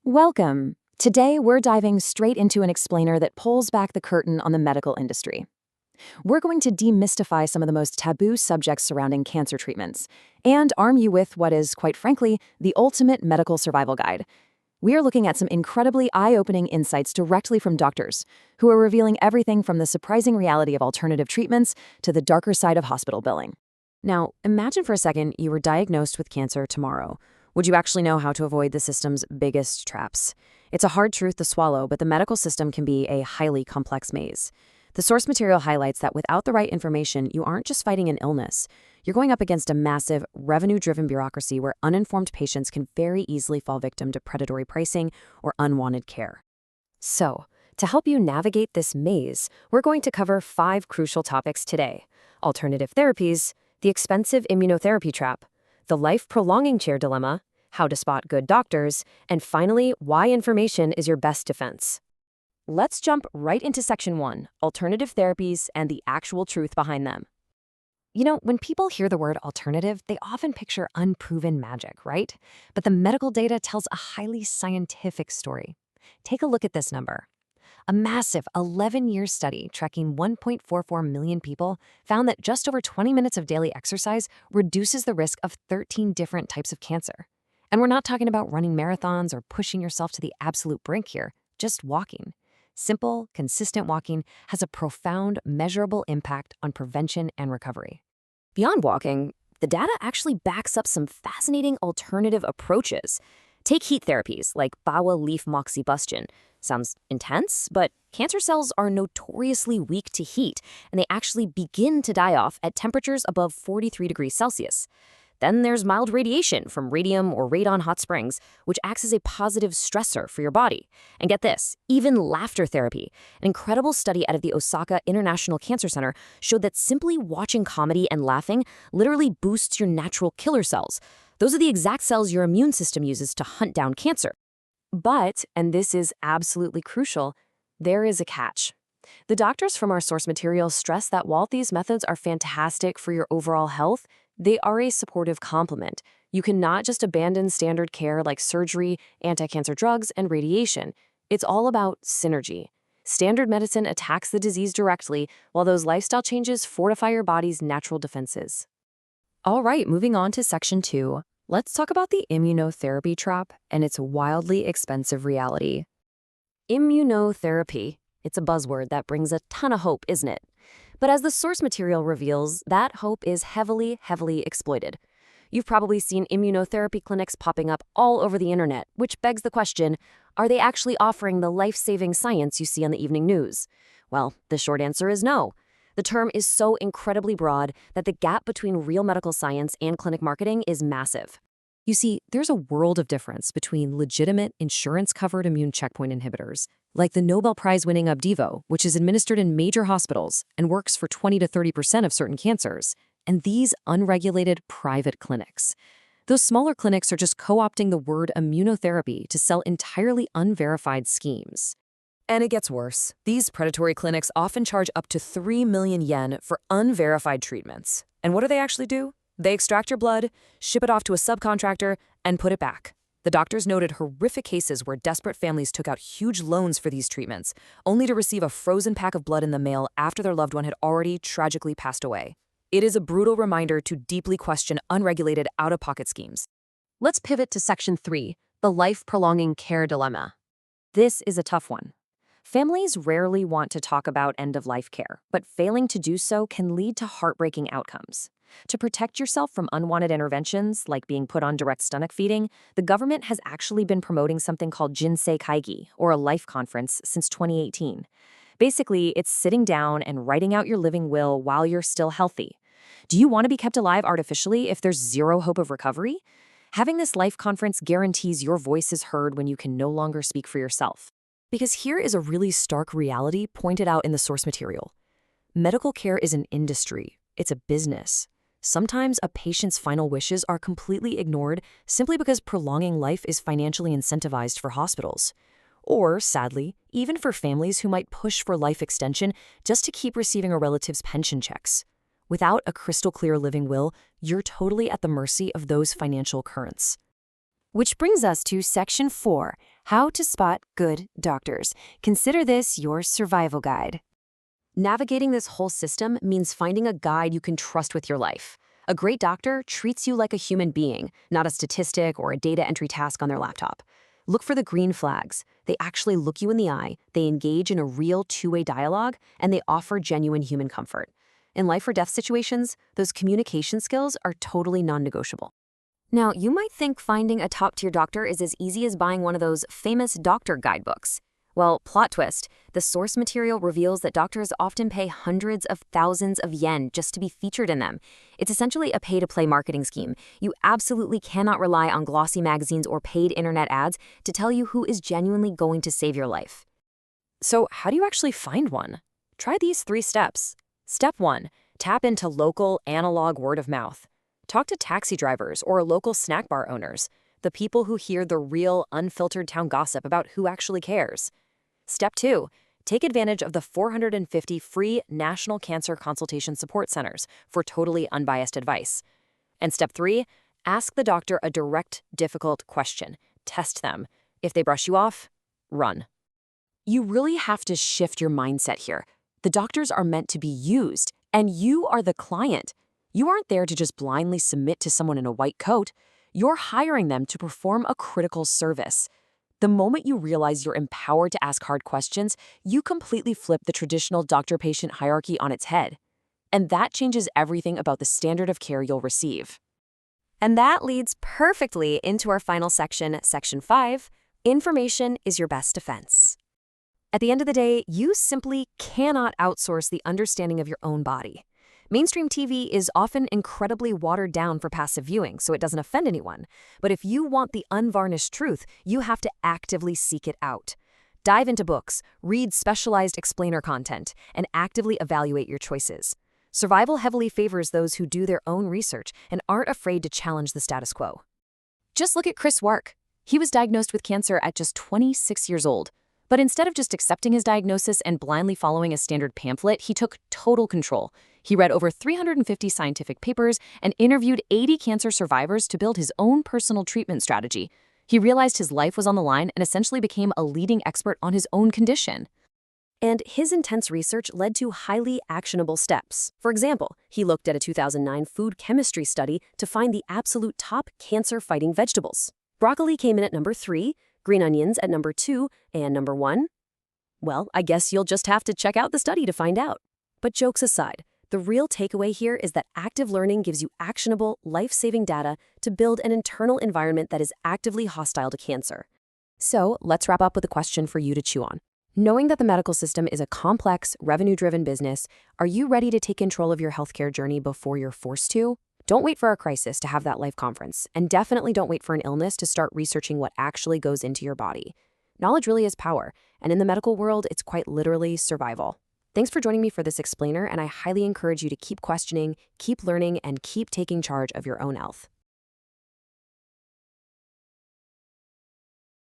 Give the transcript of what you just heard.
Welcome. Today, we're diving straight into an explainer that pulls back the curtain on the medical industry. We're going to demystify some of the most taboo subjects surrounding cancer treatments and arm you with what is, quite frankly, the ultimate medical survival guide. We are looking at some incredibly eye-opening insights directly from doctors, who are revealing everything from the surprising reality of alternative treatments to the darker side of hospital billing. Now, imagine for a second you were diagnosed with cancer tomorrow. Would you actually know how to avoid the system's biggest traps? It's a hard truth to swallow, but the medical system can be a highly complex maze. The source material highlights that without the right information, you aren't just fighting an illness. You're going up against a massive, revenue-driven bureaucracy where uninformed patients can very easily fall victim to predatory pricing or unwanted care. So, to help you navigate this maze, we're going to cover 5 crucial topics today: alternative therapies, the expensive immunotherapy trap, the life-prolonging chair dilemma, how to spot good doctors, and finally, why information is your best defense. Let's jump right into Section 1, alternative therapies and the actual truth behind them. When people hear the word alternative, they often picture unproven magic, right? But the medical data tells a highly scientific story. Take a look at this number. A massive 11-year study tracking 1.44 million people found that just over 20 minutes of daily exercise reduces the risk of 13 different types of cancer. And we're not talking about running marathons or pushing yourself to the absolute brink here, just walking. Simple, consistent walking has a profound, measurable impact on prevention and recovery. Beyond walking, the data actually backs up some fascinating alternative approaches. Take heat therapies like Bawa leaf moxibustion. Sounds intense, but cancer cells are notoriously weak to heat, and they actually begin to die off at temperatures above 43 degrees Celsius. Then there's mild radiation from radium or radon hot springs, which acts as a positive stressor for your body. And get this, even laughter therapy. An incredible study out of the Osaka International Cancer Center showed that simply watching comedy and laughing literally boosts your natural killer cells. Those are the exact cells your immune system uses to hunt down cancer. But, and this is absolutely crucial, there is a catch. The doctors from our source material stress that while these methods are fantastic for your overall health, they are a supportive complement. You cannot just abandon standard care like surgery, anti-cancer drugs, and radiation. It's all about synergy. Standard medicine attacks the disease directly, while those lifestyle changes fortify your body's natural defenses. All right, moving on to Section 2. Let's talk about the immunotherapy trap and its wildly expensive reality. Immunotherapy. It's a buzzword that brings a ton of hope, isn't it? But as the source material reveals, that hope is heavily exploited. You've probably seen immunotherapy clinics popping up all over the internet, which begs the question, are they actually offering the life-saving science you see on the evening news? Well, the short answer is no. The term is so incredibly broad that the gap between real medical science and clinic marketing is massive. You see, there's a world of difference between legitimate insurance-covered immune checkpoint inhibitors, like the Nobel Prize-winning Opdivo, which is administered in major hospitals and works for 20 to 30% of certain cancers, and these unregulated private clinics. Those smaller clinics are just co-opting the word immunotherapy to sell entirely unverified schemes. And it gets worse. These predatory clinics often charge up to 3 million yen for unverified treatments. And what do they actually do? They extract your blood, ship it off to a subcontractor, and put it back. The doctors noted horrific cases where desperate families took out huge loans for these treatments, only to receive a frozen pack of blood in the mail after their loved one had already tragically passed away. It is a brutal reminder to deeply question unregulated out-of-pocket schemes. Let's pivot to Section 3, the life-prolonging care dilemma. This is a tough one. Families rarely want to talk about end-of-life care, but failing to do so can lead to heartbreaking outcomes. To protect yourself from unwanted interventions, like being put on direct stomach feeding, the government has actually been promoting something called Jinsei Kaigi, or a life conference, since 2018. Basically, it's sitting down and writing out your living will while you're still healthy. Do you want to be kept alive artificially if there's zero hope of recovery? Having this life conference guarantees your voice is heard when you can no longer speak for yourself. Because here is a really stark reality pointed out in the source material. Medical care is an industry. It's a business. Sometimes a patient's final wishes are completely ignored simply because prolonging life is financially incentivized for hospitals. Or, sadly, even for families who might push for life extension just to keep receiving a relative's pension checks. Without a crystal clear living will, you're totally at the mercy of those financial currents. Which brings us to Section 4, How to Spot Good Doctors. Consider this your survival guide. Navigating this whole system means finding a guide you can trust with your life. A great doctor treats you like a human being, not a statistic or a data entry task on their laptop. Look for the green flags. They actually look you in the eye, they engage in a real two-way dialogue, and they offer genuine human comfort. In life or death situations, those communication skills are totally non-negotiable. Now, you might think finding a top-tier doctor is as easy as buying one of those famous doctor guidebooks. Well, plot twist, the source material reveals that doctors often pay hundreds of thousands of yen just to be featured in them. It's essentially a pay-to-play marketing scheme. You absolutely cannot rely on glossy magazines or paid internet ads to tell you who is genuinely going to save your life. So how do you actually find one? Try these 3 steps. Step 1, tap into local, analog word of mouth. Talk to taxi drivers or local snack bar owners, the people who hear the real, unfiltered town gossip about who actually cares. Step 2, take advantage of the 450 free National Cancer Consultation Support Centers for totally unbiased advice. And Step 3, ask the doctor a direct, difficult question. Test them. If they brush you off, run. You really have to shift your mindset here. The doctors are meant to be used, and you are the client. You aren't there to just blindly submit to someone in a white coat. You're hiring them to perform a critical service. The moment you realize you're empowered to ask hard questions, you completely flip the traditional doctor-patient hierarchy on its head. And that changes everything about the standard of care you'll receive. And that leads perfectly into our final section, Section 5, Information is your best defense. At the end of the day, you simply cannot outsource the understanding of your own body. Mainstream TV is often incredibly watered down for passive viewing, so it doesn't offend anyone. But if you want the unvarnished truth, you have to actively seek it out. Dive into books, read specialized explainer content, and actively evaluate your choices. Survival heavily favors those who do their own research and aren't afraid to challenge the status quo. Just look at Chris Wark. He was diagnosed with cancer at just 26 years old. But instead of just accepting his diagnosis and blindly following a standard pamphlet, he took total control. He read over 350 scientific papers and interviewed 80 cancer survivors to build his own personal treatment strategy. He realized his life was on the line and essentially became a leading expert on his own condition. And his intense research led to highly actionable steps. For example, he looked at a 2009 food chemistry study to find the absolute top cancer-fighting vegetables. Broccoli came in at number 3, green onions at number 2, and number 1? Well, I guess you'll just have to check out the study to find out. But jokes aside, the real takeaway here is that active learning gives you actionable, life-saving data to build an internal environment that is actively hostile to cancer. So, let's wrap up with a question for you to chew on. Knowing that the medical system is a complex, revenue-driven business, are you ready to take control of your healthcare journey before you're forced to? Don't wait for a crisis to have that life conference, and definitely don't wait for an illness to start researching what actually goes into your body. Knowledge really is power, and in the medical world, it's quite literally survival. Thanks for joining me for this explainer, and I highly encourage you to keep questioning, keep learning, and keep taking charge of your own health.